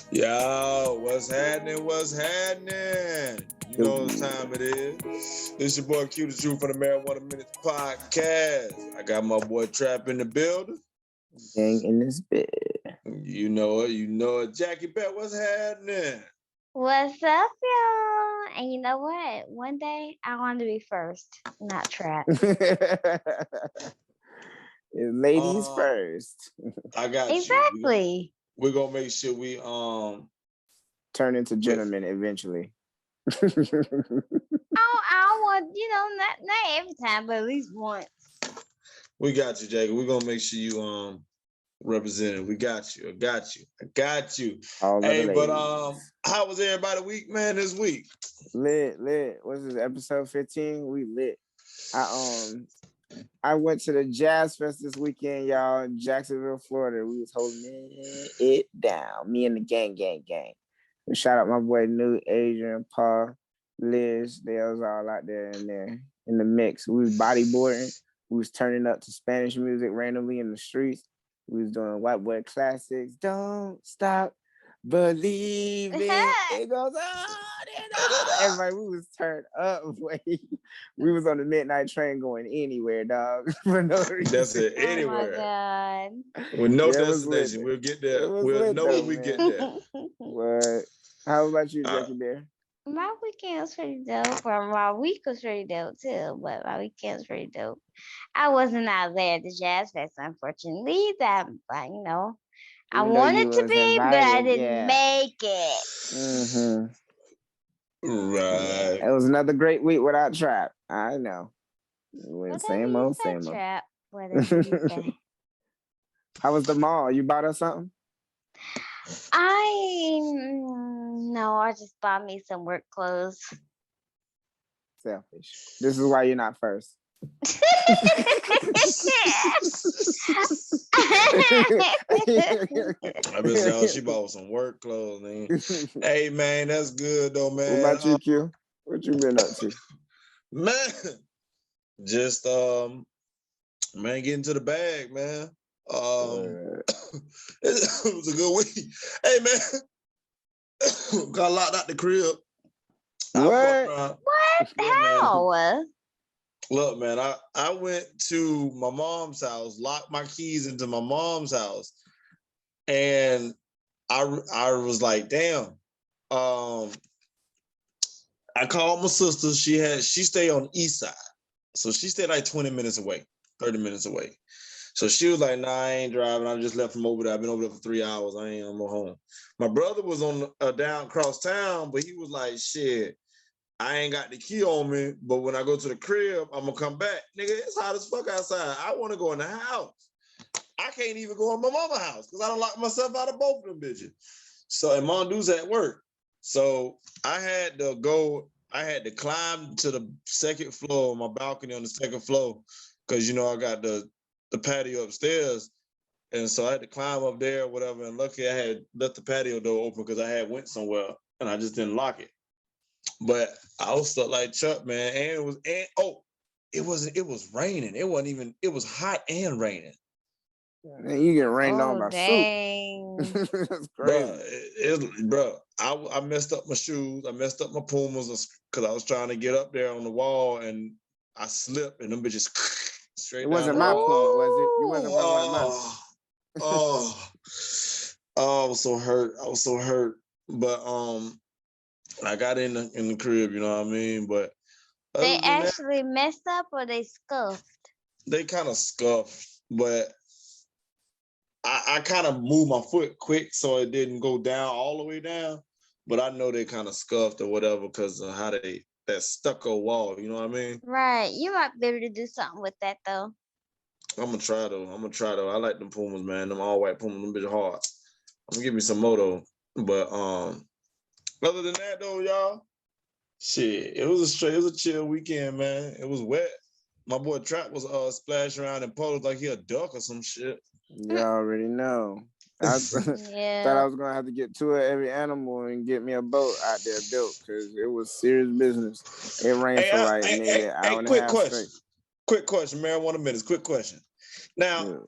Yo, what's happening? What's happening? You know what time it is. This your boy Q, the Truth for the Marijuana Minutes podcast. I got my boy Trap in the building. Gang in this bed. You know it. Jackie Bet, what's happening? What's up, y'all? And you know what? One day I want to be first, not Trap. Ladies first. I got Exactly. We're gonna make sure we turn into gentlemen eventually. I want, not every time, but at least once. We got you, Jackie. We're gonna make sure you represented. We got you. I got you. Hey, but how was everybody week, man? This week lit. What's this, episode 15? We lit. I went to the Jazz Fest this weekend, y'all, in Jacksonville, Florida. We was holding it down. Me and the gang. Shout out my boy New, Adrian, Paul, Liz. They was all out there in the mix. We was bodyboarding. We was turning up to Spanish music randomly in the streets. We was doing white boy classics. Don't stop believing. It goes on. Everybody, we was turned up. We was on the midnight train going anywhere, dog. For no reason. That's it. Anywhere. Oh my God. With no destination. We'll get there. We'll know when we get there. What? How about you, Jackie Bear? My weekend was pretty dope. Well, my week was pretty dope too, but my weekend was pretty dope. I wasn't out there at the Jazz Fest, unfortunately. I wanted to be, but I didn't make it. Mm-hmm. Right. It was another great week without Trap. I know. Same old. Trap. How was the mall? You bought us something? I just bought me some work clothes. Selfish. This is why you're not first. I been saying she bought some work clothes, man. Hey man, that's good though, man. What about you, Q? What you been up to? Man, just man, getting to the bag, man. It was a good week. Hey man, got locked out the crib. What? How? Man. Look, man, I went to my mom's house, locked my keys into my mom's house, and I was like, damn. I called my sister. She stayed on the east side, so she stayed like 20 minutes away, 30 minutes away. So she was like, nah, I ain't driving. I just left from over there. I've been over there for 3 hours. I'm home. My brother was on down across town, but he was like, shit, I ain't got the key on me, but when I go to the crib, I'm gonna come back. Nigga, it's hot as fuck outside. I want to go in the house. I can't even go in my mama's house because I done locked myself out of both of them bitches. So, and Mondu's at work. So I had to climb to the second floor, my balcony on the second floor, because, I got the patio upstairs. And so I had to climb up there or whatever. And luckily I had left the patio door open because I had went somewhere and I just didn't lock it. But I was stuck like Chuck, man. And it was raining. It was hot and raining. Man, you get rained on by dang. soup. That's crazy. Bro, I messed up my shoes. I messed up my Pumas because I was trying to get up there on the wall and I slipped and them bitches straight down. It wasn't my Puma, was it? You wasn't wearing one of mine. I was so hurt. But I got in the crib, you know what I mean? But they actually messed up or they scuffed? They kind of scuffed, but I kind of moved my foot quick so it didn't go down all the way down. But I know they kind of scuffed or whatever because of how that stucco wall, you know what I mean? Right. You might be able to do something with that though. I'm gonna try though. I like them Pumas, man. Them all white Pumas, them bitch hard. I'm gonna give me some moto. But other than that though, y'all, shit, it was a chill weekend, man. It was wet. My boy Trap was splashing around in puddles like he a duck or some shit. You already know. I thought I was gonna have to get two of every animal and get me a boat out there built because it was serious business. It rained for like maybe an hour and a half straight. Quick question, Marijuana Minutes. Quick question. Now,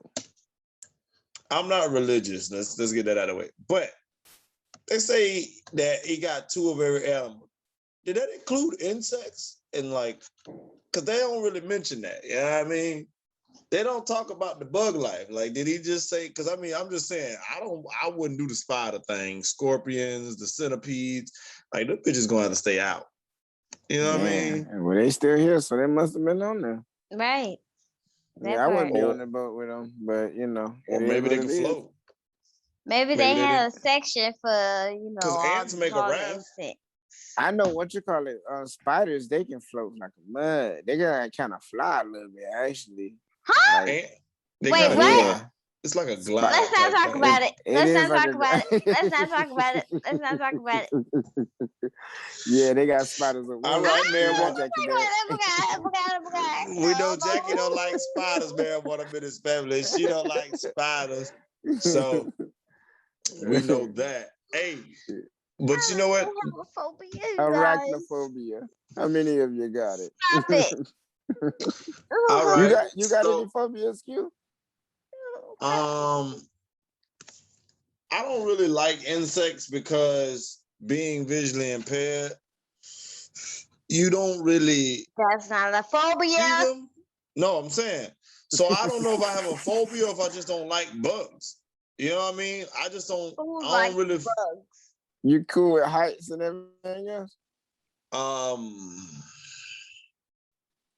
I'm not religious. Let's get that out of the way. But they say that he got 2 of every animal. Did that include insects? And like, because they don't really mention that. You know what I mean? They don't talk about the bug life. Like, did he just say? Because I mean, I'm just saying, I wouldn't do the spider thing. Scorpions, the centipedes, like them bitches gonna have to stay out. You know what I mean? Well, they still here, so they must have been on there. Right. That Yeah, I wouldn't be part. on the boat with them, but you know, Or it is maybe what they it can is. float. Maybe Maybe they they had a didn't. section for, Because all ants make a all the raft. insects. I know what you call it. Spiders, they can float like a mud. They can kind of fly a little bit, actually. Huh? Like, They Wait, kinda what? glide. It's like a glide. Let's not type talk thing. about it. it Let's is not like talk about it. Let's not talk about it. Let's not talk about it. Yeah, they got spiders with All wings. right, You man. know, Well, Jackie, we know Jackie don't like spiders, man. One of his family. She don't like spiders. So we know that. Hey, but you know what? Phobia, you guys. Arachnophobia. How many of you got it? Stop it. All right. You got So, any phobias, Q? I don't really like insects because being visually impaired, you don't really That's not a see phobia. them. No, I'm saying. So I don't know if I have a phobia or if I just don't like bugs. You know what I mean? I just don't. Who I likes don't really. bugs? You cool with heights and everything else?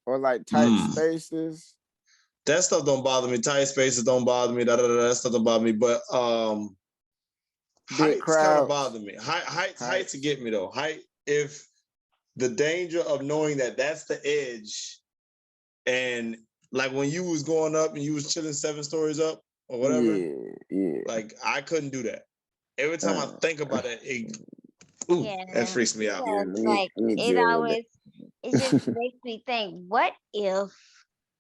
Or like tight spaces? That stuff don't bother me. Tight spaces don't bother me. That stuff don't bother me. But Big heights kind of crowds. bother me. Heights get me though. Height, if the danger of knowing that that's the edge, and like when you was going up and you was chilling 7 stories up or whatever, Yeah. like I couldn't do that. Every time I think about it, that freaks me out. Yeah, Like me it deal with always, it just makes me think, what if?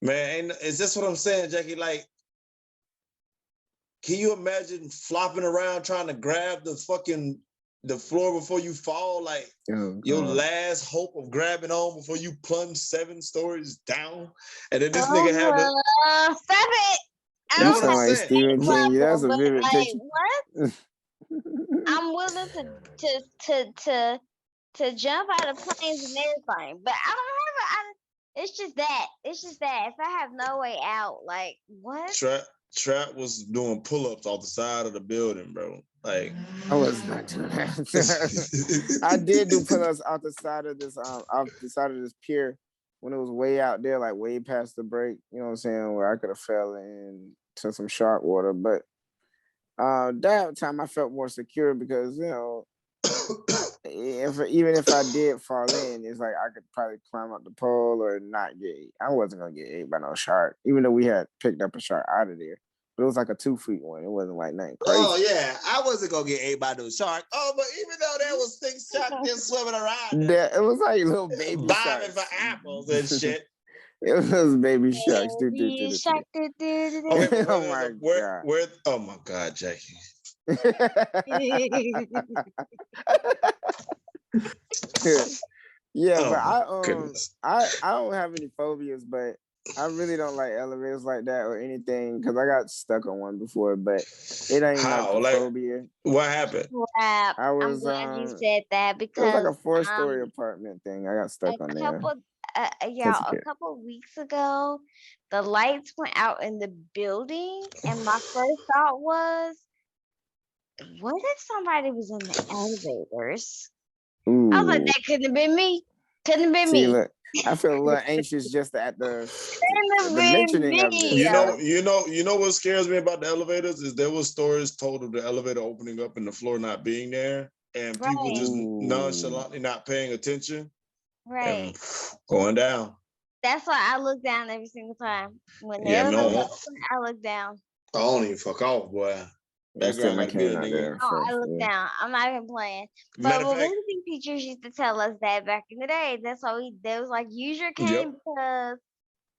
Man, is this what I'm saying, Jackie? Like, can you imagine flopping around trying to grab the floor before you fall? Like your last hope of grabbing on before you plunge 7 stories down, and then this nigga have to Stop it! I You don't sound have like saying. Stephen King. That's a but vivid like picture. what? I'm willing to jump out of planes and everything, but I don't have a. It's just that. It's just that if I have no way out, like what? Trap was doing pull-ups off the side of the building, bro. Like I was not doing that. I did do pull-ups off the side of this pier when it was way out there, like way past the break. You know what I'm saying? Where I could have fell into some shark water, but that time I felt more secure because even if I did fall in, it's like I could probably climb up the pole or not get ate. I wasn't gonna get ate by no shark, even though we had picked up a shark out of there. But it was like a 2-foot one. It wasn't like nothing crazy. Oh yeah, I wasn't gonna get ate by no shark. Oh, but even though there was 6 sharks just swimming around, It was like little baby bobbing sharks. for apples and shit. It was baby sharks. Baby shark, Okay, but Oh my God. where? Oh my God, Jackie. Yeah, Oh but goodness. I don't have any phobias, but I really don't like elevators like that or anything because I got stuck on one before, but it ain't How? like a Like, phobia. what happened? Crap. I was I'm glad you said that it was like because a 4-story apartment thing. I got stuck on there. a couple weeks ago, the lights went out in the building, and my first thought was, what if somebody was in the elevators? Ooh. I was like, that couldn't have been me. Couldn't have been See, me. look, I feel a little anxious just at the Couldn't have mentioning been of it. me. You know what scares me about the elevators is there was stories told of the elevator opening up and the floor not being there, and people Right. just nonchalantly not paying attention Right. and going down. That's why I look down every single time. When the Yeah, elevator no. open, I look down. I don't even fuck off, boy. That girl my gotta get cane it, out nigga. there. Oh, I look down. I'm not even playing. But Matter of fact, literacy teachers used to tell us that back in the day. That's why they was like, use your cane because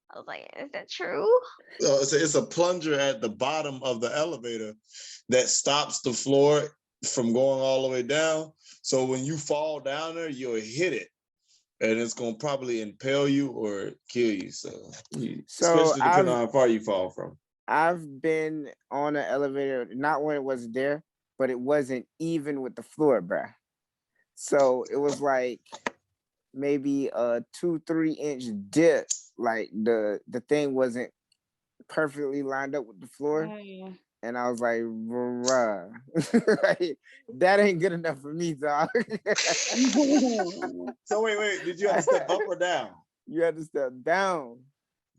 I was like, is that true? it's a plunger at the bottom of the elevator that stops the floor from going all the way down. So when you fall down there, you'll hit it. And it's gonna probably impale you or kill you. So especially depending on how far you fall from. I've been on an elevator, not when it was there, but it wasn't even with the floor, bruh. So it was like maybe a 2-3 inch dip. Like the thing wasn't perfectly lined up with the floor. Mm. And I was like, bruh, like, that ain't good enough for me, dog. So wait, did you have to step up or down? You had to step down.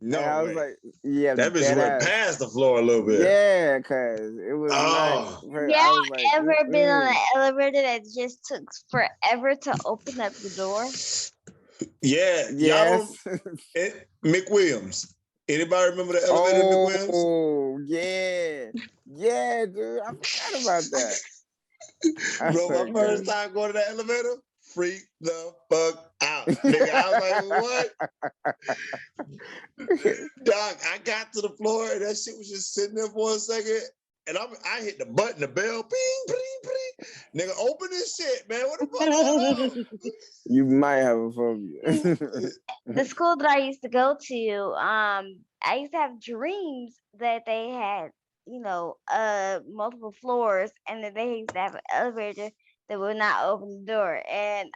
No And I was way. like, yeah, That bitch dead went ass. past the floor a little bit. Yeah, cause it was Oh. nuts. Yeah, I was like, ever been on mm-mm. an elevator that just took forever to open up the door? Yeah, y'all Yes. don't. McWilliams. Anybody remember the elevator at McWilliams? Oh, yeah. Yeah, dude. I forgot about that. I Bro, my forgot. first time going to that elevator, freak the fuck out. Nigga, I was like, what? Dog, I got to the floor and that shit was just sitting there for a second. And I hit the button, the bell, ping, ping, ping. Nigga, open this shit, man. What the fuck going on? You might have a phobia. The school that I used to go to, I used to have dreams that they had, multiple floors, and that they used to have an elevator that would not open the door. And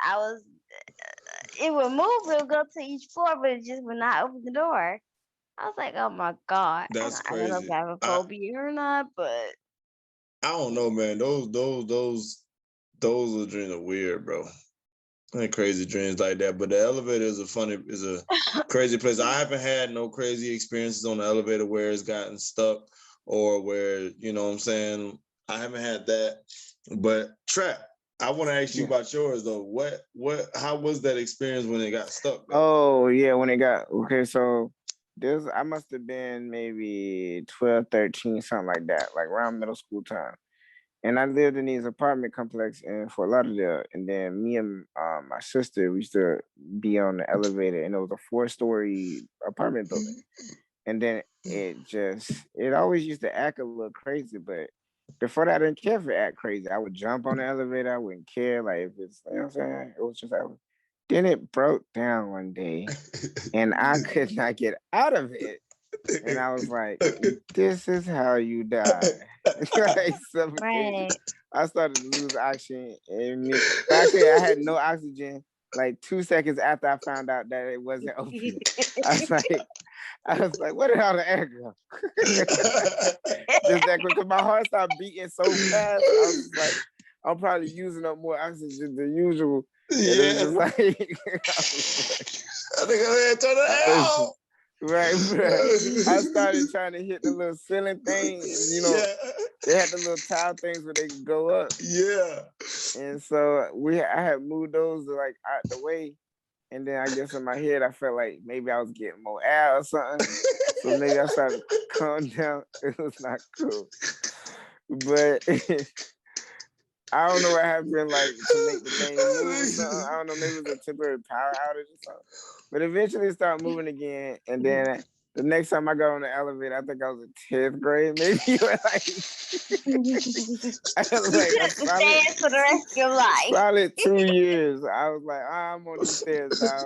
it would move, it would go to each floor, but it just would not open the door. I was like, oh my God. That's I don't know if crazy. I have a phobia or not, but I don't know, man. Those dreams are weird, bro. I had crazy dreams like that. But the elevator is a crazy place. I haven't had no crazy experiences on the elevator where it's gotten stuck or where, you know what I'm saying? I haven't had that. But Trap, I want to ask you about yours though. How was that experience when it got stuck? Though? Oh, yeah, when it got okay, so I must have been maybe 12, 13, something like that, like around middle school time. And I lived in these apartment complex in Fort Lauderdale. And then me and my sister, we used to be on the elevator, and it was a 4-story apartment building. And then it always used to act a little crazy, but before that, I didn't care if it act crazy. I would jump on the elevator. I wouldn't care. Like, if it's, you know what I'm saying? It was just, then it broke down one day and I could not get out of it. And I was like, this is how you die. Like, right. I started to lose oxygen. And actually, I had no oxygen like 2 seconds after I found out that it wasn't open. I was like, where the hell the air go? Just that quick, because my heart started beating so fast. I was like, I'm probably using up more oxygen than usual. Yeah. And it was like, I think I had to turn it out. Right, I started trying to hit the little ceiling thing. They had the little tile things where they could go up. Yeah. And so I had moved those like out the way. And then I guess in my head, I felt like maybe I was getting more air or something. So maybe I started to calm down. It was not cool. But I don't know what happened, like, to make the thing move or something. I don't know, maybe it was a temporary power outage or something. But eventually it started moving again. And then the next time I got on the elevator, I think I was in 10th grade, maybe. Stay for the rest of your life. Probably 2 years. I was like, I'm on the stairs now.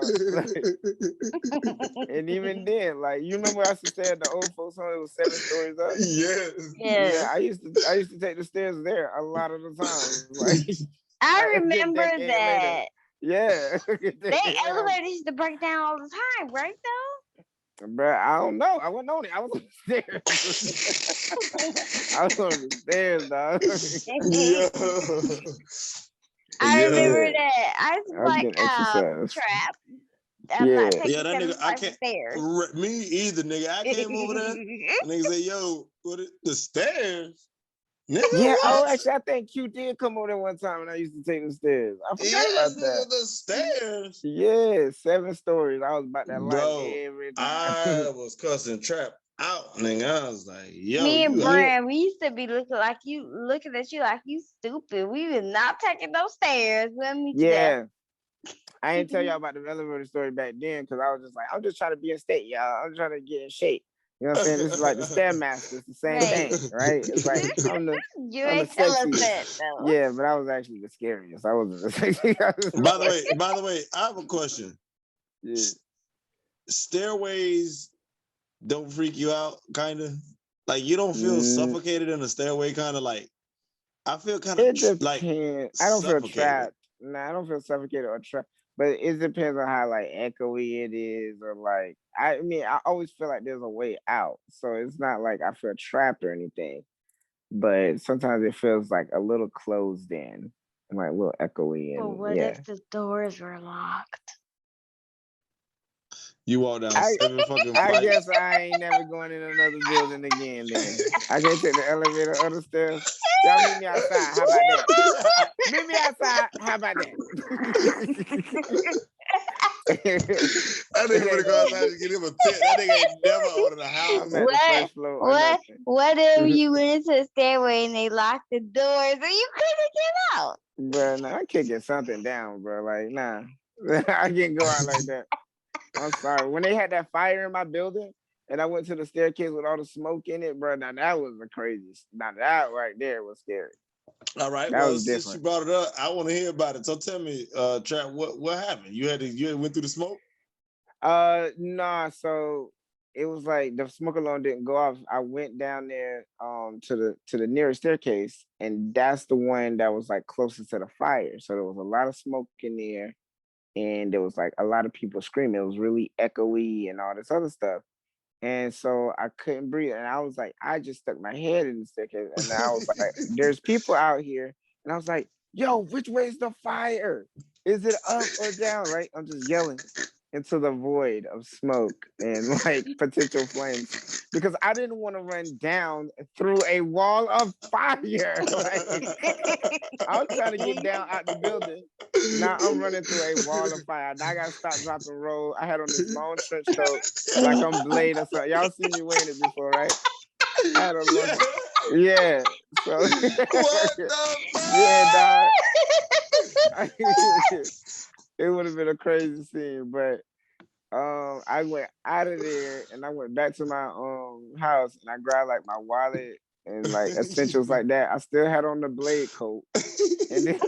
And even then, like, you remember I used to stay at the old folks home? It was 7 stories up. Yes. Yeah, I used to take the stairs there a lot of the time. Like, I remember that. Yeah. They elevators used to break down all the time, right though? But I don't know. I wasn't on it. I was on the stairs. I was on the stairs, dog. I remember that. I was like, Trap. I'm not taking that nigga, I can't. Stairs. Me either, nigga. I came over there. Nigga say, "Yo, the stairs?" Nigga, yeah. what? Oh, actually, I think Q did come over there one time when I used to take the stairs. I forgot about that. The stairs. Yeah, 7 stories. I was about that life every time. I was cussing Trap out, nigga. I was like, "Yo, me and Brian, we used to be looking at you like you stupid. We were not taking those stairs. Yeah. I didn't tell y'all about the elevator story back then because I was just like, I'm just trying to be in state, y'all. I'm trying to get in shape. You know what I'm saying? This is like the Stairmaster. It's the same thing, right? It's like I'm the sexy. Yeah, but I was actually the scariest. I wasn't the sexy. By the way, I have a question. Yeah. Stairways don't freak you out, kind of? Like you don't feel suffocated in a stairway, kind of like I feel kind It of like depends. I don't feel suffocated. trapped. Nah, I don't feel suffocated or trapped. But it depends on how like echoey it is, or like I mean, I always feel like there's a way out. So it's not like I feel trapped or anything. But sometimes it feels like a little closed in, and like a little echoey, But and what yeah. if the doors were locked? You walk down I 7 fucking I flights. guess I ain't never going in another building again. Then I can't take the elevator or the stairs. Y'all meet me outside. How about that? Meet me outside. How about that? That nigga gonna go outside and get him a tent. That nigga ain't never ordered a house. I'm at the first floor or What? nothing. What if you went into the stairway and they locked the doors and you couldn't get out? Bro, nah, I can't get something down, bro. Like, nah. I can't go out like that. I'm sorry. When they had that fire in my building and I went to the staircase with all the smoke in it, bro, now that was the craziest. Now that right there was scary. All right. That Well, was since different. you brought it up, I want to hear about it. So tell me, Trap, what happened? You had went through the smoke? Nah, so it was like the smoke alarm didn't go off. I went down there to the nearest staircase, and that's the one that was like closest to the fire. So there was a lot of smoke in there, and there was like a lot of people screaming. It was really echoey and all this other stuff. And so I couldn't breathe. And I was like, I just stuck my head in the staircase. And I was like, there's people out here. And I was like, yo, which way is the fire? Is it up or down? Right? I'm just yelling into the void of smoke and like potential flames because I didn't want to run down through a wall of fire. Like, I was trying to get down out the building. Now I'm running through a wall of fire. Now I gotta stop, drop, and roll. I had on this long trench coat like I'm Blade or something. Y'all seen me wearing it before, right? I had a long, yeah. So What the fuck? yeah, dog. It would have been a crazy scene, but I went out of there and I went back to my house and I grabbed like my wallet and like essentials like that. I still had on the Blade coat, and then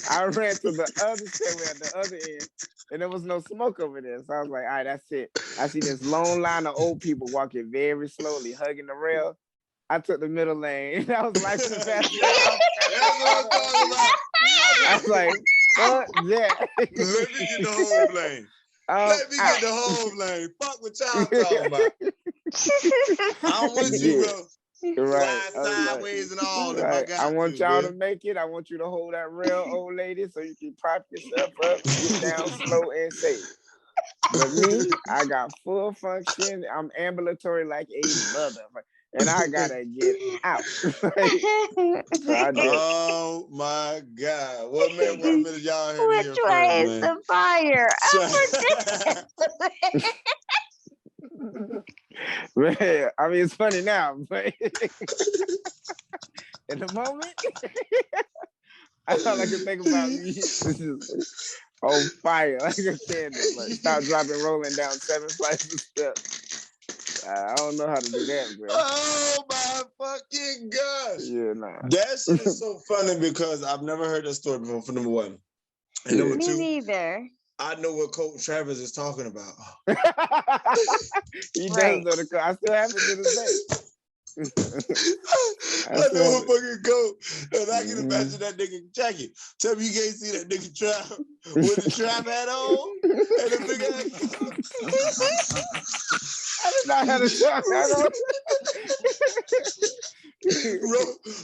I ran to the other stairway at the other end, and there was no smoke over there. So I was like, all right, that's it. I see this long line of old people walking very slowly, hugging the rail. I took the middle lane. And I was like, That's what I'm talking about. I was like, fuck yeah. Let me get the whole lane. Let me get the whole lane. Fuck what y'all talking about. I'm with you, bro. Right. Fly sideways and all Right. if I got I want y'all man. to make it. I want you to hold that rail, old lady, so you can prop yourself up, get down slow and safe. But me, I got full function. I'm ambulatory like a motherfucker. And I gotta get out. So I did. Oh my God. What minute y'all heard Which here way first, is man? the fire? Man, I mean, it's funny now, but in the moment, I all I can think about me is just on fire like a candle. Like stop, dropping, rolling down 7 flights of steps. I don't know how to do that, bro. Oh my fucking gosh. Yeah, nah. That shit is so funny because I've never heard that story before, for number one. And Yeah. number Me two, neither. I know what Coach Travis is talking about. He Right. does know the. I still have it to this day. I know what fucking Coach. And I can imagine that nigga Jackie. Tell me you can't see that nigga Trap with the trap hat on and the big ass. I did not have a trap hat on.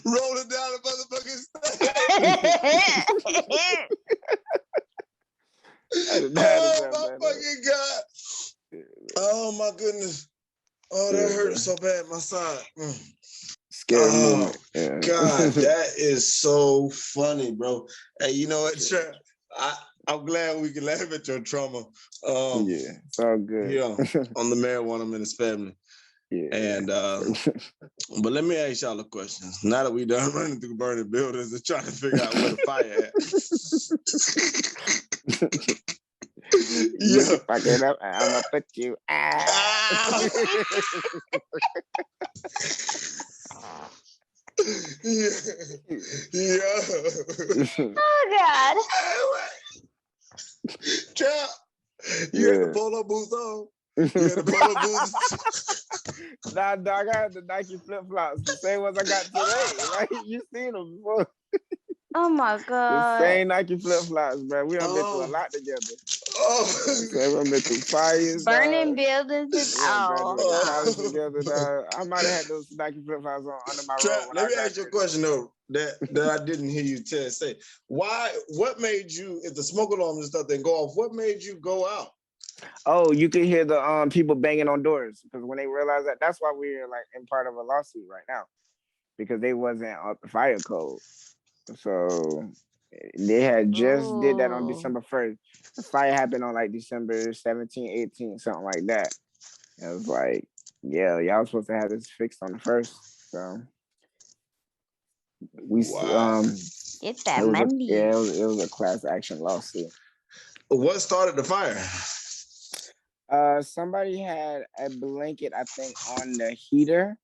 Rolling down the motherfucking Oh my fucking God. Oh my goodness. Oh, that hurt so bad, my side. Scary Oh, moment. Yeah. God, that is so funny, bro. Hey, you know what, Trap? I'm glad we can laugh at your trauma. Yeah, it's all good. Yeah, on the marijuana and his family. Yeah. And but let me ask y'all a question. Now that we done running through burning buildings and trying to figure out where the fire at. Yeah. Fuck it up. I'm gonna put you out. Yeah. Oh God. Trap, you had the polo boots on. You had the polo boots. Nah, dog, I had the Nike flip flops, the same ones I got today. Like you seen them before. Oh my The God. same Nike flip flops, bro. We done been through a Oh, lot together. oh, So we done been through fires, Burning dog. buildings and We done graduated college oh. together, dog. I might have had those Nike flip flops on under my Trap, robe when let I me ask you a graduated. question though that I didn't hear you say. What made you, if the smoke alarm and stuff didn't go off, what made you go out? Oh, you can hear the people banging on doors because when they realized that, that's why we're like in part of a lawsuit right now because they wasn't up the fire code. So they had just did that on Ooh. December 1st. The fire happened on like December 17, 18, something like that. It was like, yeah, y'all was supposed to have this fixed on the 1st. So we Wow. Get that money. it was a class action lawsuit. What started the fire? Somebody had a blanket, I think, on the heater.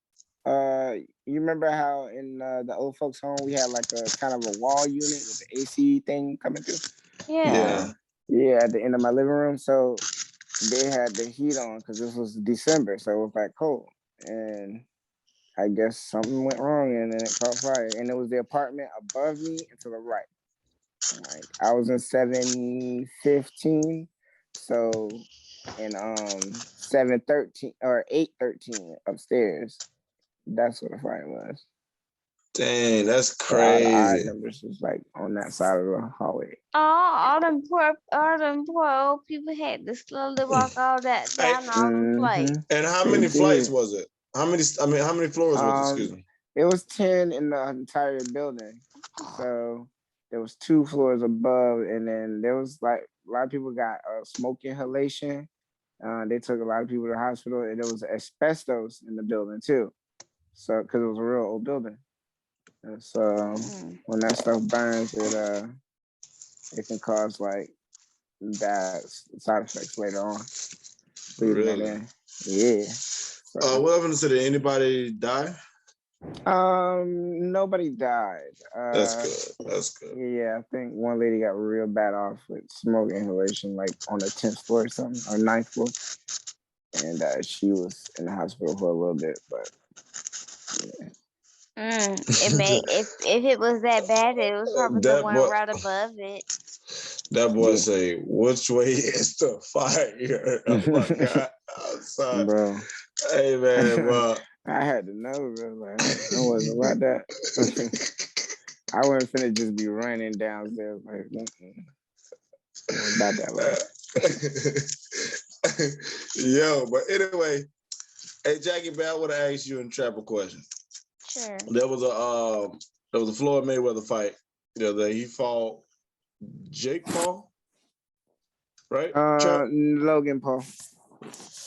You remember how in the old folks' home we had like a kind of a wall unit with the AC thing coming through? Yeah. Yeah, at the end of my living room. So they had the heat on because this was December, so it was like cold. And I guess something went wrong and then it caught fire. And it was the apartment above me and to the right. Like I was in 715. So in 713 or 813 upstairs. That's what the fire was. Dang, that's So all the odd crazy. numbers was like on that side of the hallway. Oh, all them poor old people had to slowly walk all that Hey, down all them flights. and how They many flights did. was it? How many floors was it? Excuse me. It was 10 in the entire building. So there was 2 floors above, and then there was like a lot of people got smoke inhalation. They took a lot of people to the hospital, and there was asbestos in the building too. So because it was a real old building. And so when that stuff burns, it can cause like bad side effects later on. Breathing it Really? in. Yeah. So, What happened to anybody die? nobody died. That's good. That's good. Yeah, I think one lady got real bad off with smoke inhalation, like on the 10th floor or something, or 9th floor. And she was in the hospital for a little bit, but yeah. It may if it was that bad, it was probably the That one boy, right above it. that boy Yeah. say, which way is the fire? Oh my God. I'm sorry. Bro. Hey man, bro. I had to know, bro. Like, I wasn't about that. I wasn't finna just be running downstairs like about that life. Yo, but anyway, hey Jackie, man, I want to ask you and Trap a question. Sure. There was a Floyd Mayweather fight. That he fought Jake Paul, right? Logan Paul.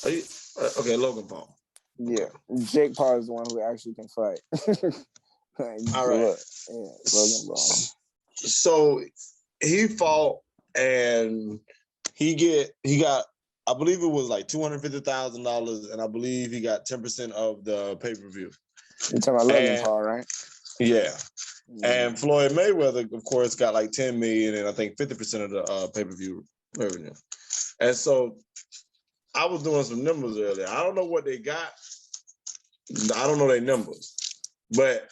Okay, Logan Paul. Yeah, Jake Paul is the one who actually can fight. All right. Yeah, Logan Paul. So he fought and he got, I believe it was like $250,000, and I believe he got 10% of the pay-per-view. You're talking about Logan Paul, right? Yeah. And Floyd Mayweather, of course, got like 10 million and I think 50% of the pay-per-view revenue. And so I was doing some numbers earlier. I don't know what they got. I don't know their numbers. But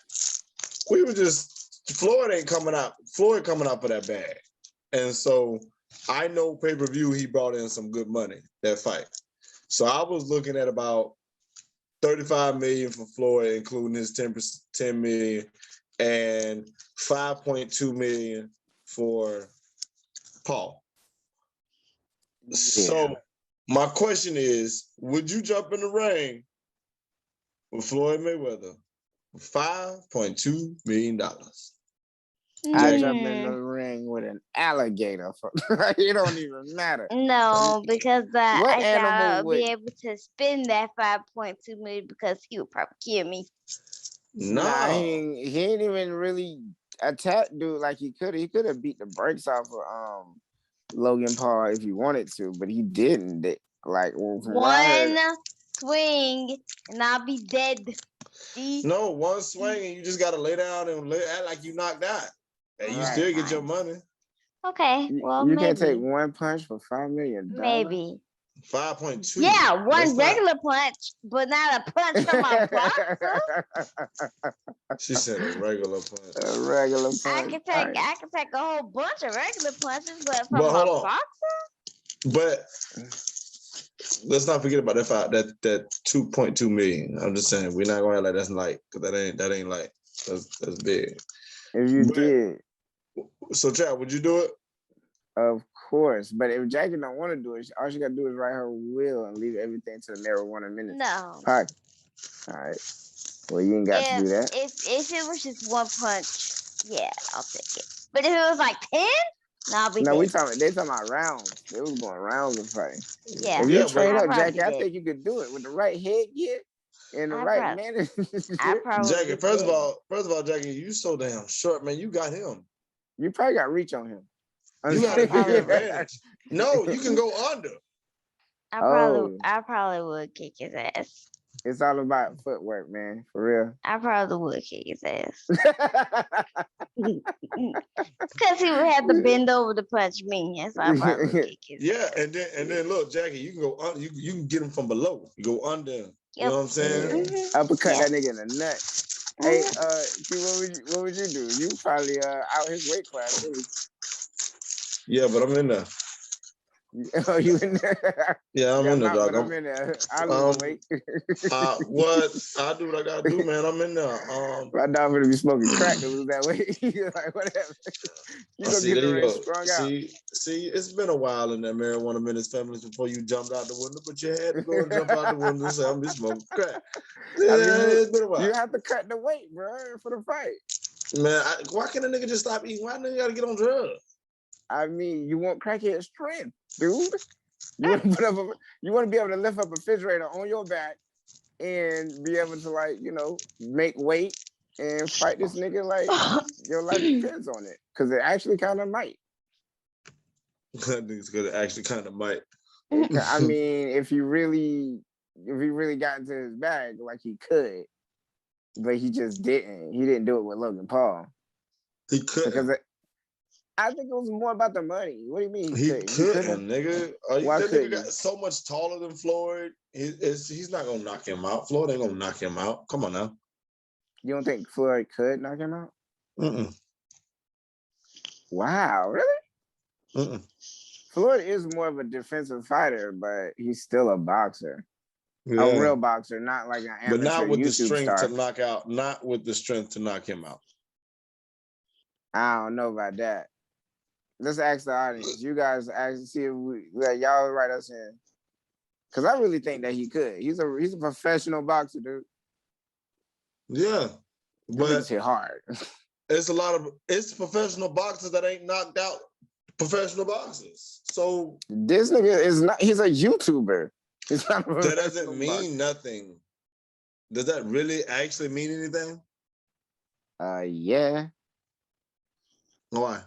we were Floyd coming out for that bag. And so I know pay-per-view, he brought in some good money, that fight. So I was looking at about 35 million for Floyd, including his 10 million, and 5.2 million for Paul. Yeah. So my question is, would you jump in the ring with Floyd Mayweather for $5.2 million? I jump in the ring with an alligator. It don't even matter. No, because what animal would be able to spend that 5.2 million because he would probably kill me. No, he ain't even really attacked dude like he could. He could have beat the brakes off of Logan Paul if he wanted to, but he didn't. Like one swing and I'll be dead. See? No, one swing and you just gotta lay down and act like you knocked out. And you still get your money. Okay, well, you maybe. can't take one punch for $5 million. Maybe. 5.2. Yeah, That's one not- regular punch, but not a punch from a boxer. She said a regular punch. A regular punch. I can take a whole bunch of regular punches, but from But hold a on. boxer. But let's not forget about that 2.2 million. I'm just saying we're not gonna act like that's light, because that ain't light. That's big. If you But- did, So Chad, would you do it? of course. But if Jackie don't want to do it, all she gotta do is write her will and leave everything to the marijuana minute. No. Pocket. All right. Well, you ain't got to do that. If it was just one punch, yeah, I'll take it. But if it was like 10, no, I'll be No, dead. they talking about rounds. They was going rounds of fighting. Yeah. If Yeah, you but- train I'd up, probably Jackie, I dead. think you could do it with the right headgear and the I right probably- management. I probably Jackie, be first of dead. all, Jackie, you so damn short, man. You got him. You probably got reach on him. You got a big Yeah. advantage. No, you can go under. I Oh. probably would kick his ass. It's all about footwork, man. For I probably would kick his ass. real. Because he would have to bend over to punch me. And so I probably would kick his Yeah, ass. and then look, Jackie, you can go under. You can get him from below. You go under. You know what I'm saying? Mhm. Uppercut that nigga in the nut. Hey, T, what would you do? You probably out his weight class. Really. Yeah, but I'm in there. Oh, you in there? Yeah, I'm Yeah, in there, not, dog. but I'm in there. I lose weight. What I do what I gotta do, man. I'm in there. My dog gonna be smoking crack to lose that weight. Like whatever. You gonna See, get there the you race go. strung out. See, it's been a while in that marijuana minutes families before you jumped out the window, but you had to go and jump out the window and say, I'm just smoking crack. Yeah, I mean, it's been a while. You have to cut the weight, bro, for the fight. Man, why can't a nigga just stop eating? Why nigga gotta get on drugs? I mean, you want crackhead strength, dude. You want to you want to be able to lift up a refrigerator on your back and be able to, like, you know, make weight and fight this nigga like your life depends on it, because it actually kind of might. I think it's gonna actually kind of might. I mean, if he really got into his bag, like he could, but he just didn't. He didn't do it with Logan Paul He couldn't. because I think it was more about the money. What do you mean He couldn't? couldn't, nigga. Why That couldn't nigga got he? so much taller than Floyd. He's not gonna knock him out. Floyd ain't gonna knock him out. Come on now. You don't think Floyd could knock him out? Mm-mm. Wow, really? Mm-mm. Floyd is more of a defensive fighter, but he's still a boxer. Yeah. A real boxer, not like an amateur But not with the YouTube strength star. to knock out. Not with the strength to knock him out. I don't know about that. Let's ask the audience. You guys see if y'all write us in. Because I really think that he could. He's a professional boxer, dude. Yeah, But but he's hit hard. it's professional boxers that ain't knocked out professional boxers. So This nigga is not. He's a YouTuber. He's not a that professional doesn't mean boxer. nothing. Does that really actually mean anything? Yeah, Why?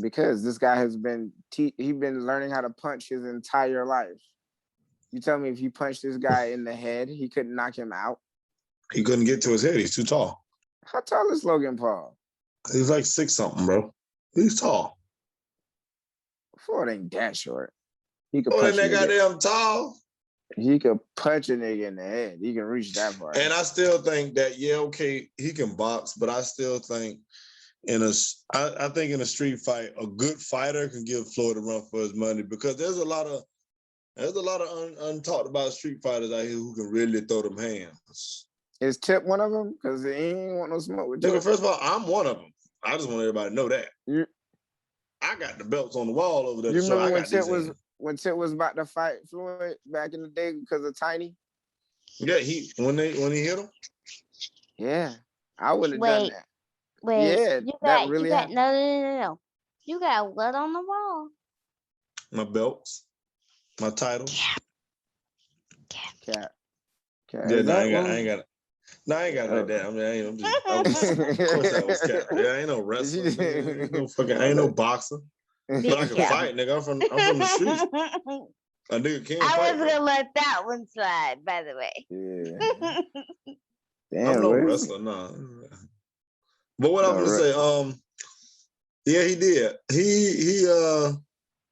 because this guy has been been learning how to punch his entire life. You tell me if you punch this guy in the head, he couldn't knock him out. He couldn't get to his head. He's too tall. How tall is Logan Paul? He's like 6 something, bro. He's tall. Floyd ain't that short. He could Oh, punch and that a nigga. goddamn tall. He could punch a nigga in the head. He can reach that far. And I still think that, yeah, okay, he can box, but I still think I think in a street fight, a good fighter can give Floyd a run for his money, because there's a lot of untalked about street fighters out here who can really throw them hands. Is Tip one of them? Because he ain't want no smoke with Nigga, Tip. first of all, I'm one of them. I just want everybody to know that. You- I got the belts on the wall over there. You to show I remember got when Tip was about to fight Floyd back in the day because of Tiny? Yeah, when he hit him. Yeah, I would have done Wait. that. Wait, Yeah, that really you got no. You got what on the wall? My belts, my titles. Cat. Yeah, Is no, I that ain't got. one? I ain't got it. No, I ain't got it like that. I mean, I'm just. Of course, that was cat. Yeah, I ain't no wrestler. Nigga. Ain't no fucking. I ain't no boxer. But I can Yeah. fight, nigga. I'm from the streets. A nigga can't I fight. was gonna let that one slide, by the way. Yeah. Damn, I'm no what is wrestler, no. But what I'm No, gonna say, yeah, he did. He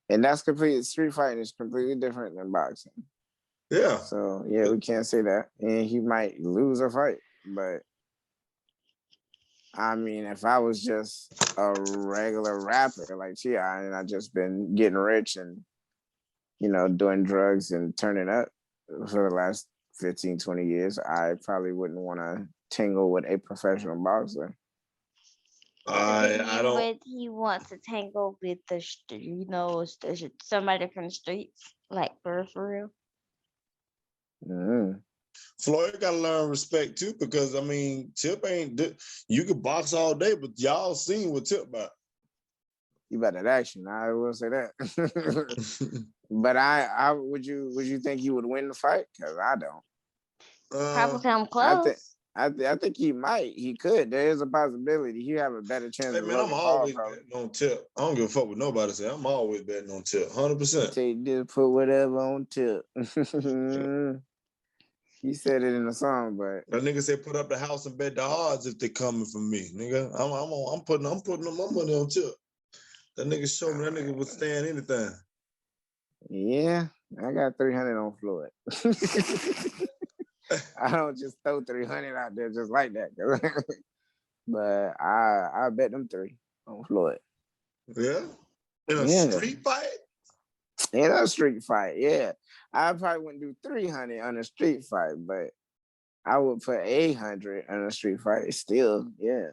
And that's completely street fighting is completely different than boxing. Yeah. So yeah, we can't say that. And he might lose a fight, but I mean, if I was just a regular rapper like T.I. and I just been getting rich and doing drugs and turning up for the last 15, 20 years, I probably wouldn't want to tangle with a professional boxer. I don't. Would he want to tangle with somebody from the streets, like for real? Mm. Floyd got to learn respect too, because I mean, Tip ain't. You could box all day, but y'all seen what Tip about. You better action. I will say that. But I would you think he would win the fight? Because I don't. Probably come close. I think he might. He could. There is a possibility. He have a better chance. Hey man, I'm always betting on Tip. I don't give a fuck what nobody say. I'm always betting on Tip, 100%. Take this, put whatever on Tip. He said it in the song, but that nigga said put up the house and bet the odds if they coming from me, nigga. I'm putting my money on Tip. That nigga showed me that nigga would stand anything. Yeah, I got 300 on Floyd. I don't just throw 300 out there just like that. But I bet them 3 on Floyd. Yeah? In a street fight? In a street fight, yeah. I probably wouldn't do 300 on a street fight, but I would put 800 on a street fight still, yeah.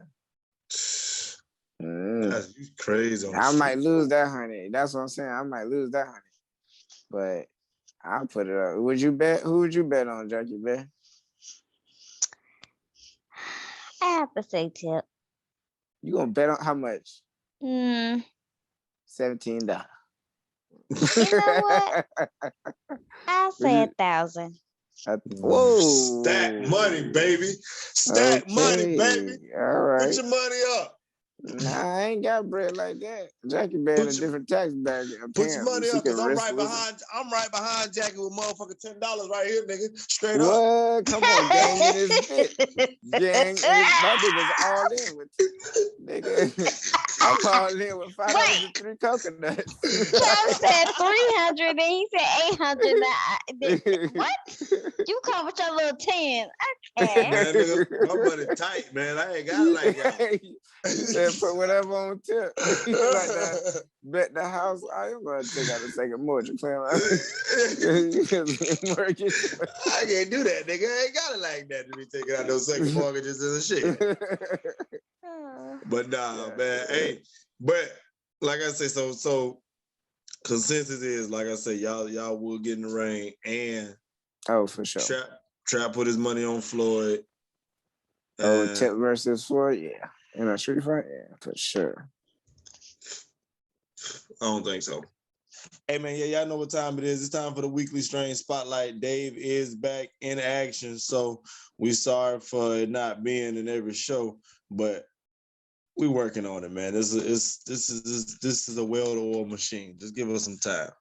That's crazy. I might lose that 100. That's what I'm saying. I might lose that 100. But I'll put it up. Would you bet? Who would you bet on, Jackie Bear? I have to say Tip. You gonna bet on how much? $17. You know what? I'll say 1,000. Whoa! Stack money, baby. Stack money, baby. All right. Put your money up. Nah, I ain't got bread like that. Jackie Bear in a different tax bag. Put your money up, because I'm right behind Jackie with motherfucking $10 right here, nigga. Straight up. What? Come on, gang in this bitch. Gang, my niggas all in with nigga. I'm all in with $5 and 3 coconuts. Travis said 300 and he said 800. What? You come with your little 10. Okay. Man, nigga, my money tight, man. I ain't got it like that. He said put whatever on Tip. Like that. Bet the house. I am gonna take out a second mortgage. Mortgage. I can't do that, nigga. I ain't got it like that to be taking out those second mortgages and shit. But nah, man. Hey, but like I say, so consensus is, like I say, y'all will get in the ring, and for sure. Trap put his money on Floyd. Tip versus Floyd, yeah. In a street fight, yeah, for sure. I don't think so. Hey man, yeah, y'all know what time it is. It's time for the weekly Strange Spotlight. Dave is back in action, so we sorry for it not being in every show, but we working on it, man. This is a well-oiled machine. Just give us some time.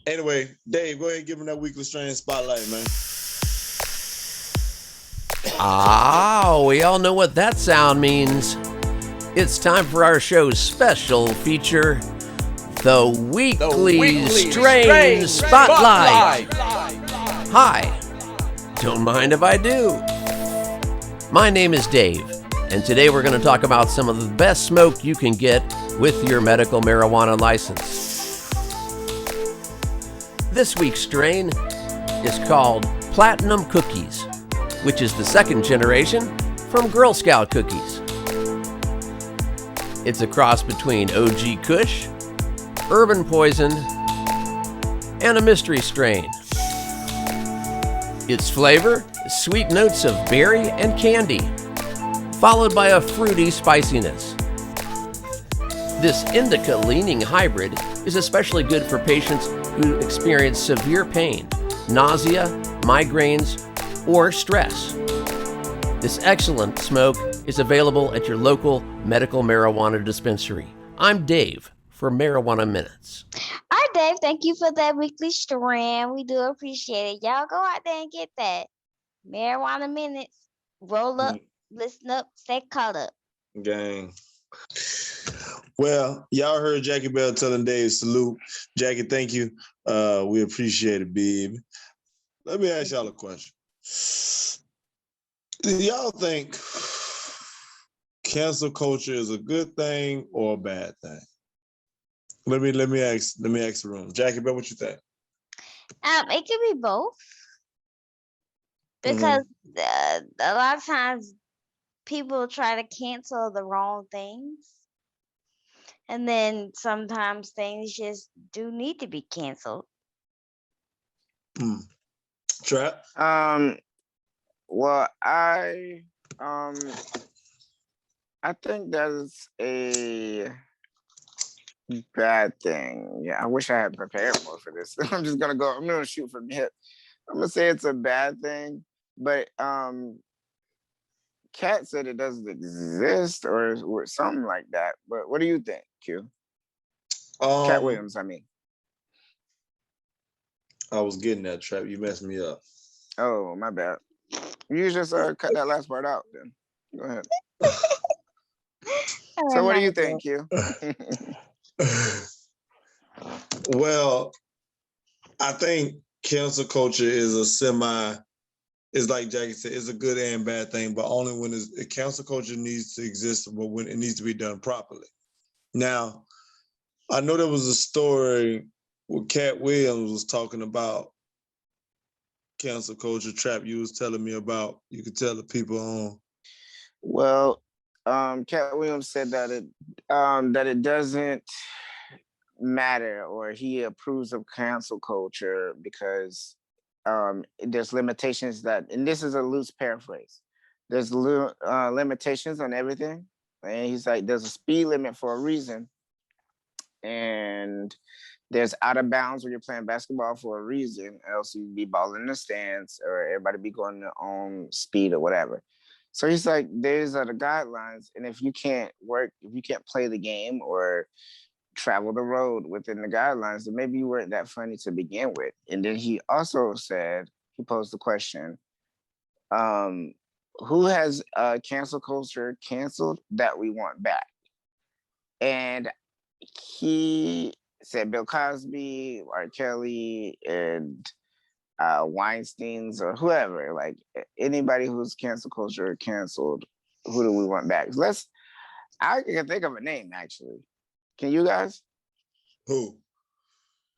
Anyway, Dave, go ahead and give him that weekly Strange Spotlight, man. We all know what that sound means. It's time for our show's special feature, the Weekly Strange Spotlight. Hi, don't mind if I do. My name is Dave, and today we're going to talk about some of the best smoke you can get with your medical marijuana license. This week's strain is called Platinum Cookies, which is the second generation from Girl Scout cookies. It's a cross between OG Kush, Urban Poison, and a mystery strain. Its flavor is sweet notes of berry and candy, followed by a fruity spiciness. This indica-leaning hybrid is especially good for patients who experience severe pain, nausea, migraines, or stress. This excellent smoke is available at your local medical marijuana dispensary. I'm Dave for Marijuana Minutes. All right, Dave, thank you for that weekly strand. We do appreciate it. Y'all go out there and get that. Marijuana Minutes. Roll up, listen up, stay caught up. Gang. Well, y'all heard Jackie Bell telling Dave salute. Jackie, thank you. We appreciate it, babe. Let me ask y'all a question. Do y'all think cancel culture is a good thing or a bad thing? Let me ask the room. Jackie Bell, what you think? It can be both because a lot of times people try to cancel the wrong things, and then sometimes things just do need to be canceled. Trap? Well, I think that's a bad thing. Yeah, I wish I had prepared more for this. I'm gonna shoot from the hip. I'm gonna say it's a bad thing, but Kat said it doesn't exist or something like that. But what do you think, Q? Cat Williams, I mean. I was getting that, Trap. You messed me up. Oh, my bad. You just cut that last part out then. Go ahead. So what do you think, Q? Well, I think cancel culture is it's like Jackie said, it's a good and bad thing, but only when cancel culture needs to exist, but when it needs to be done properly. Now, I know there was a story where Cat Williams was talking about cancel culture. Trap, you was telling me about. You could tell the people on. Well, Cat Williams said that it doesn't matter, or he approves of cancel culture because there's limitations and this is a loose paraphrase. There's limitations on everything, and he's like, there's a speed limit for a reason, and there's out of bounds when you're playing basketball for a reason, else you'd be balling in the stands or everybody be going their own speed or whatever. So he's like, there's the guidelines, and if you can't play the game or travel the road within the guidelines, then maybe you weren't that funny to begin with. And then he also said, he posed the question, who has cancel culture canceled that we want back? And he said Bill Cosby, R. Kelly, and Weinsteins or whoever, like anybody who's cancel culture canceled, who do we want back? I can think of a name actually. Can you guys? Who?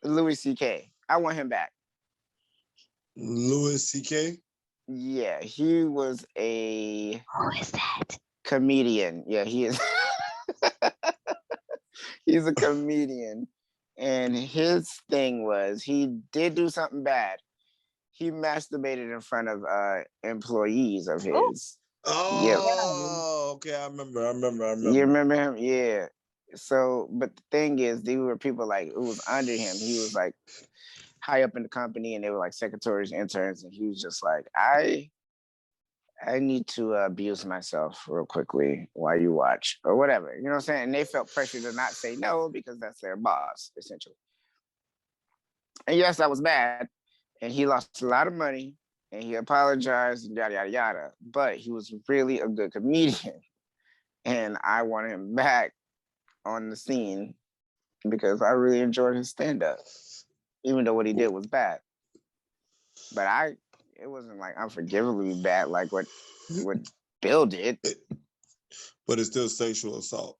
Louis C.K. I want him back. Louis C.K.? Yeah, he was a... Who is that? Comedian. Yeah, he is. He's a comedian. And his thing was, he did do something bad. He masturbated in front of employees of his. Oh, yeah. Okay, I remember. You remember him? Yeah. So, but the thing is, these were people like who was under him. He was like high up in the company, and they were like secretaries, interns, and he was just like, I need to abuse myself real quickly while you watch or whatever. You know what I'm saying? And they felt pressure to not say no because that's their boss, essentially. And yes, that was bad. And he lost a lot of money, and he apologized, and yada, yada, yada. But he was really a good comedian. And I want him back on the scene because I really enjoyed his stand-up, even though what he did was bad. But it wasn't like unforgivably bad like what Bill did. But it's still sexual assault.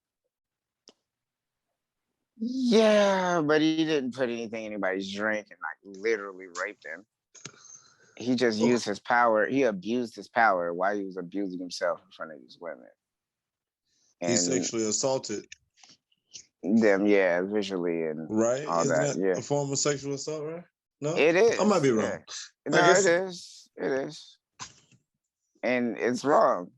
Yeah, but he didn't put anything in anybody's drink and like literally rape them. He just used his power. He abused his power while he was abusing himself in front of these women. And he sexually assaulted them, yeah, visually and right. All Isn't that, yeah. A form of sexual assault, right? No, it is. I might be wrong. Yeah. No, it is. It is, and it's wrong.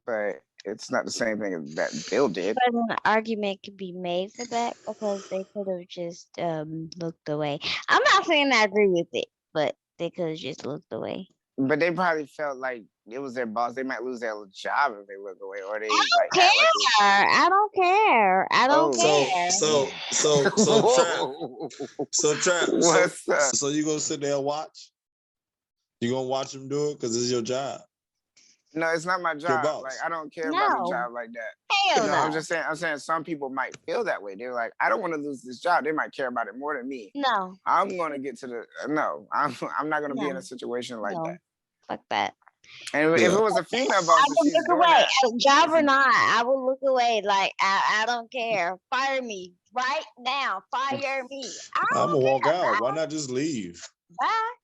But it's not the same thing as that Bill did. But an argument could be made for that because they could have just looked away. I'm not saying I agree with it, but they could have just looked away. But they probably felt like it was their boss. They might lose their job if they look away, or they I don't care. I don't care. So Trap. What's up? So you gonna sit there and watch? You gonna watch them do it because it's your job? No, it's not my job. boss. Like I don't care about a No. job like that. Hell No, no. I'm saying some people might feel that way. They're like, I don't want to lose this job. They might care about it more than me. No. I'm gonna get to the no. I'm not gonna be in No. a situation like No. that. Fuck that. And if Yeah. it was a female boss, I and will she's look doing away. that, Job or not, I will look away. Like I don't care. Fire me right now. Fire me. I I'm don't gonna walk care. out. Why not just leave? Bye.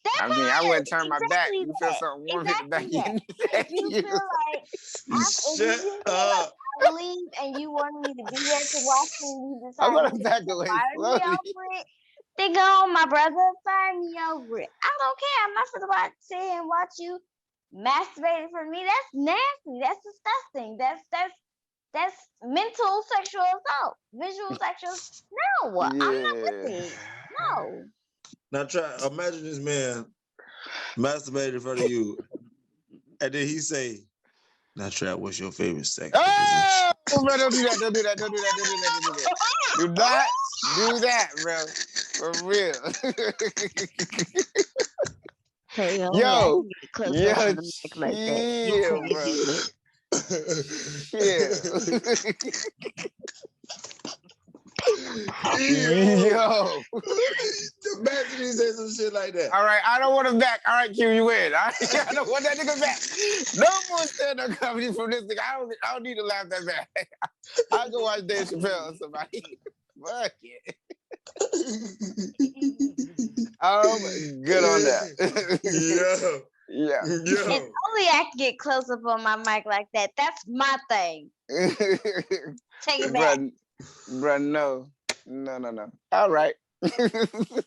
That's I mean, I it. wouldn't turn my back. Exactly You feel that. something warm hit the back Exactly end. If you feel like if you Shut feel like up. I will leave and you want me to be there to watch me, you I'm decide gonna back away fire me slowly. over it. Then go on, my brother, fire me over it. I don't care. I'm not gonna sit here and watch you masturbate for me. That's nasty. That's disgusting. That's mental sexual assault. Visual sexual. No, I'm not with Yeah. it. No. Now imagine this man masturbated in front of you, and then he say, "Now, Trap, what's your favorite sex Oh, position?" bro, don't do that. Don't do that. Don't do that. Don't do that. Don't do that. Do not do that, bro. For real. Hey, yo, Yo, get closer yo, to the mic like that. You chill, can't bro. do it. Yo. Imagine he say some shit like that. All right, I don't want him back. All right, Q, you win. I don't want that nigga back. No more stand-up comedy from this nigga. I don't need to laugh that bad. I'll go watch Dave Chappelle or somebody. Fuck it. Good on that. Yeah. If only I could get close up on my mic like that. That's my thing. Take it back. Bruh, no. All right. The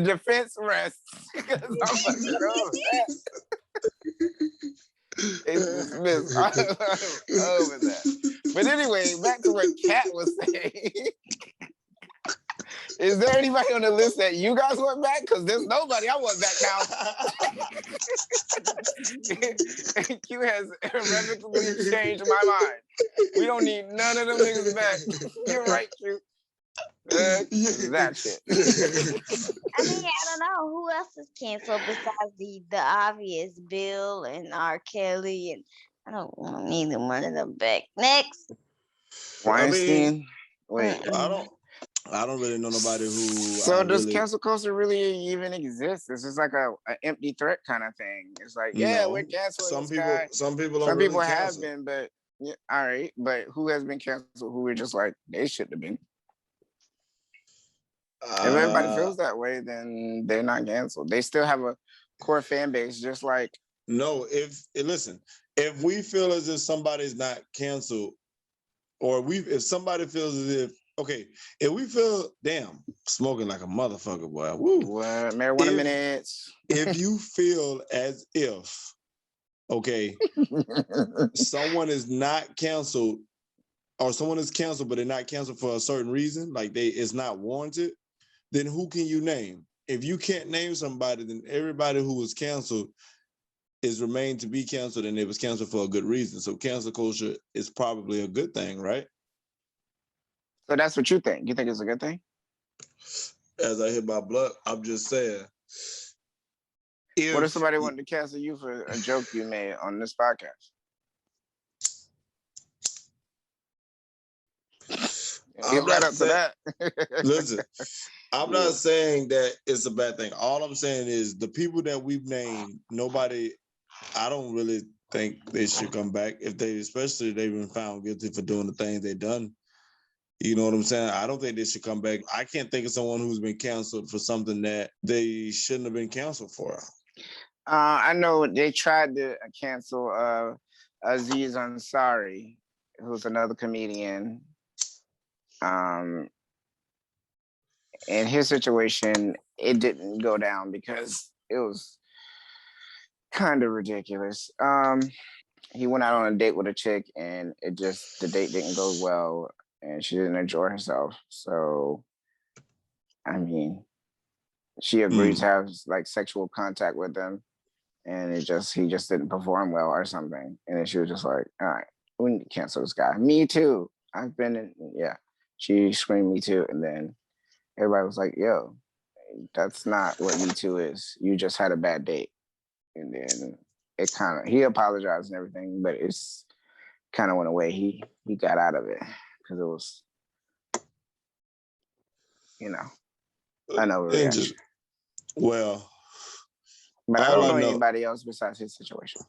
defense rests. 'Cause I'm fucking over that. It's dismissed. I'm over that. But anyway, back to what Kat was saying. Is there anybody on the list that you guys want back? Because there's nobody I want back now. Q has irrevocably changed my mind. We don't need none of them niggas back. You're right, Q. That shit. I mean, I don't know who else is canceled besides the obvious Bill and R. Kelly, and I don't want neither one of them back. Next. Weinstein. Wait. I don't really know nobody who. So does cancel culture really even exist? This is like an empty threat kind of thing. It's like, yeah, No. we're canceling Some this people, guy. some people, Some really people have cancel. been, but yeah, all right. But who has been canceled? Who we're just like they shouldn't have been. If everybody feels that way, then they're not canceled. They still have a core fan base, just like. No, listen, if we feel as if somebody's not canceled, or if somebody feels as if, okay, if we feel, damn, smoking like a motherfucker, boy. Woo. What? Marijuana minutes. If you feel as if, okay, someone is not canceled, or someone is canceled, but they're not canceled for a certain reason, like it's not warranted, then who can you name? If you can't name somebody, then everybody who was canceled is remained to be canceled, and it was canceled for a good reason. So cancel culture is probably a good thing, right? So that's what you think. You think it's a good thing? As I hit my blunt, I'm just saying. What if somebody wanted to cancel you for a joke you made on this podcast? I'm right not up to that. Listen, I'm not saying that it's a bad thing. All I'm saying is the people that we've named, I don't really think they should come back especially if they've been found guilty for doing the things they've done. You know what I'm saying? I don't think they should come back. I can't think of someone who's been canceled for something that they shouldn't have been canceled for. I know they tried to cancel Aziz Ansari, who's another comedian. In his situation, it didn't go down because it was kind of ridiculous. He went out on a date with a chick, and the date didn't go well, and she didn't enjoy herself. So, I mean, she agreed to have like sexual contact with him, and he just didn't perform well or something. And then she was just like, all right, we need to cancel this guy. Me too. I've been in, yeah. She screamed me too. And then everybody was like, yo, that's not what Me Too is. You just had a bad date. And then it kind of, he apologized and everything, but it's kind of went away. He got out of it because it was, an overreaction. Well, But I all don't I know know- anybody else besides his situation.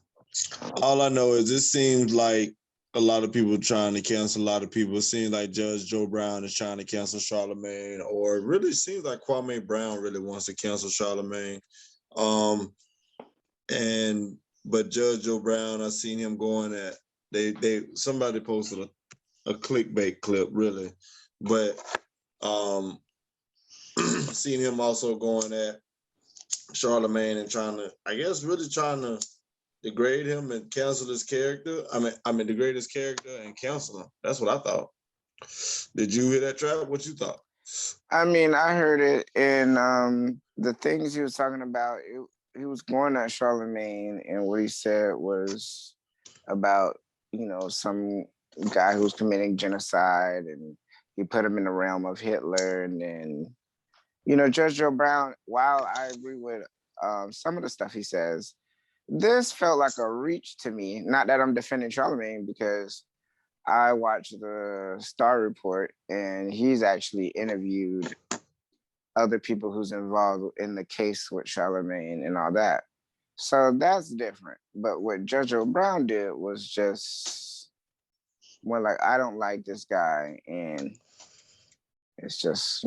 all I know is it seems like a lot of people trying to cancel a lot of people. It seems like Judge Joe Brown is trying to cancel Charlemagne, or it really seems like Kwame Brown really wants to cancel Charlemagne. But Judge Joe Brown, I seen him going at somebody posted a clickbait clip, really, but seen him also going at Charlemagne and really trying to degrade him and cancel his character. I mean degrade his character and cancel him. That's what I thought. Did you hear that, Trav? What you thought? I mean, I heard it, and the things he was talking about, he was going at Charlemagne, and what he said was about, some guy who was committing genocide, and he put him in the realm of Hitler. And then, Judge Joe Brown, while I agree with some of the stuff he says, this felt like a reach to me. Not that I'm defending Charlemagne, because I watched the Star Report, and he's actually interviewed other people who's involved in the case with Charlemagne and all that. So that's different. But what Judge Joe Brown did was just more like, I don't like this guy, and it's just,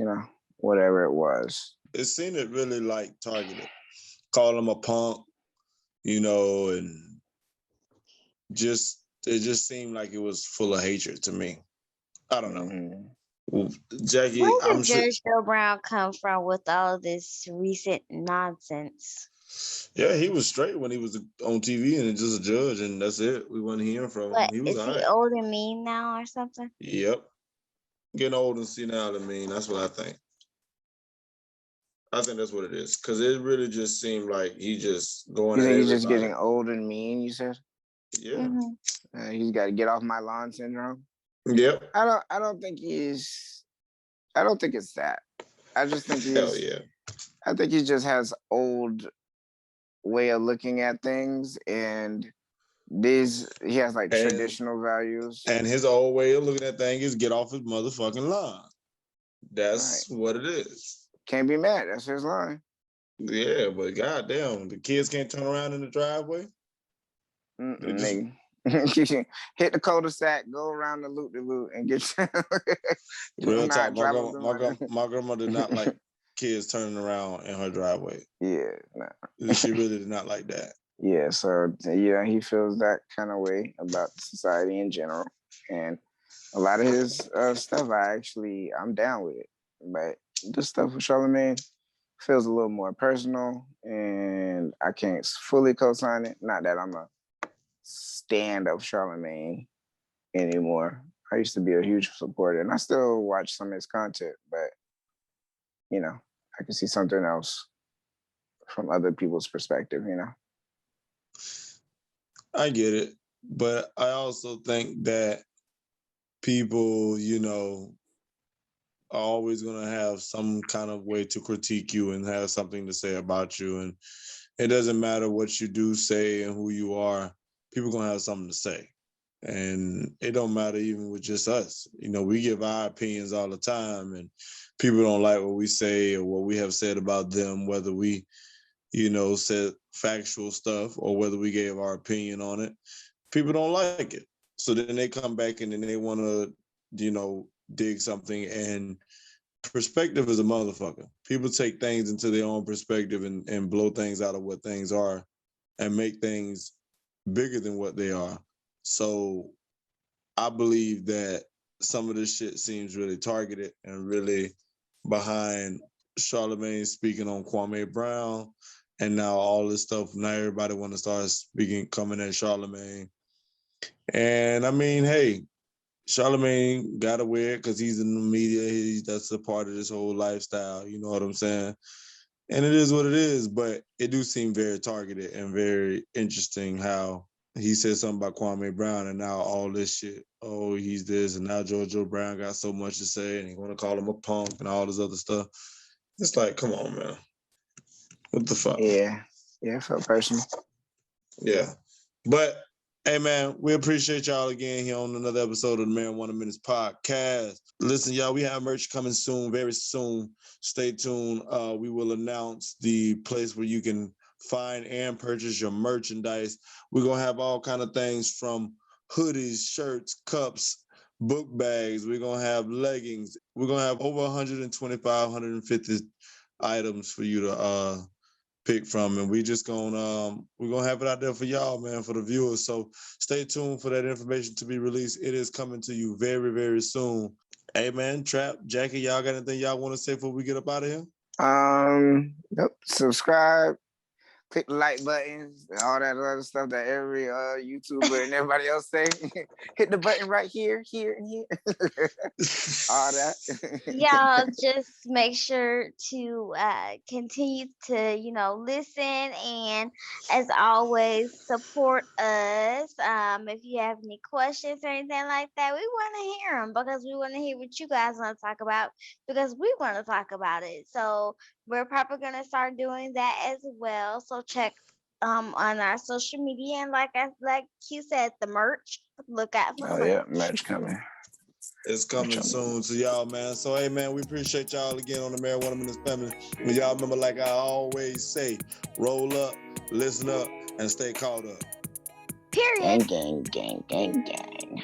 whatever it was. It seemed it really like targeted. Call him a punk, and it just seemed like it was full of hatred to me. I don't know. Mhm. Well, Jackie, Where I'm did sure. Judge Joe Brown come from with all this recent nonsense? Yeah, he was straight when he was on TV and just a judge, and that's it. We wasn't hearing from him. But He was is all he right. old and mean now or something? Yep. Getting old and senile, that's what I think. I think that's what it is. Because it really just seemed like he just going You at think he's just everybody. getting old and mean, you said? Yeah. Mhm. He's got to get off my lawn syndrome. Yep. I don't think it's that. I just think Hell yeah. I think he just has old way of looking at things, and he has like And- traditional values. And his old way of looking at things is get off his motherfucking lawn. That's what it is. Can't be mad. That's his line. Yeah, but goddamn, the kids can't turn around in the driveway. They just- Nigga. Hit the cul-de-sac, go around the loop and get Real Nah, talk. drive up the road. My grandma did not like kids turning around in her driveway. Yeah, nah. She really did not like that. Yeah, so yeah, he feels that kind of way about society in general, and a lot of his stuff, I'm down with it. But this stuff with Charlemagne feels a little more personal, and I can't fully co-sign it. Not that I'm a stand of Charlemagne anymore. I used to be a huge supporter, and I still watch some of his content, but I can see something else from other people's perspective. I get it. But I also think that people, are always going to have some kind of way to critique you and have something to say about you. And it doesn't matter what you do, say, and who you are. People going to have something to say. And it don't matter even with just us. We give our opinions all the time, and people don't like what we say or what we have said about them, whether we, said factual stuff or whether we gave our opinion on it. People don't like it. So then they come back and then they want to, dig something. And perspective is a motherfucker. People take things into their own perspective and blow things out of what things are and make things bigger than what they are. So I believe that some of this shit seems really targeted and really behind Charlemagne speaking on Kwame Brown. And now all this stuff, now everybody want to start coming at Charlemagne. And I mean, hey, Charlemagne got to wear it because he's in the media. That's a part of this whole lifestyle. You know what I'm saying? And it is what it is, but it do seem very targeted and very interesting how he said something about Kwame Brown and now all this shit. Oh, he's this, and now Judge Joe Brown got so much to say and he want to call him a punk and all this other stuff. It's like, come on, man. What the fuck? Yeah, it felt personal. Yeah. But hey man, we appreciate y'all again here on another episode of the Marijuana Minutes podcast. Listen, y'all, we have merch coming soon, very soon. Stay tuned. We will announce the place where you can find and purchase your merchandise. We're gonna have all kind of things from hoodies, shirts, cups, book bags. We're gonna have leggings. We're gonna have over 125, 150 items for you to pick from, and we're gonna have it out there for y'all, man, for the viewers. So stay tuned for that information to be released. It is coming to you very, very soon. Hey man, Trap, Jackie, y'all got anything y'all want to say before we get up out of here? Nope. Subscribe, click the like button, all that other stuff that every YouTuber and everybody else say. Hit the button right here, here, and here. All that. Y'all just make sure to continue to, listen, and as always, support us. If you have any questions or anything like that, we want to hear them, because we want to hear what you guys want to talk about, because we want to talk about it. So we're probably going to start doing that as well. So check on our social media, and like you said, the merch. Look out for merch. Merch coming. It's coming soon to y'all, man. So hey man, we appreciate y'all again on the Marijuana Minutes family. But y'all remember, like I always say, roll up, listen up, and stay caught up. Period. Gang, gang, gang, gang, gang.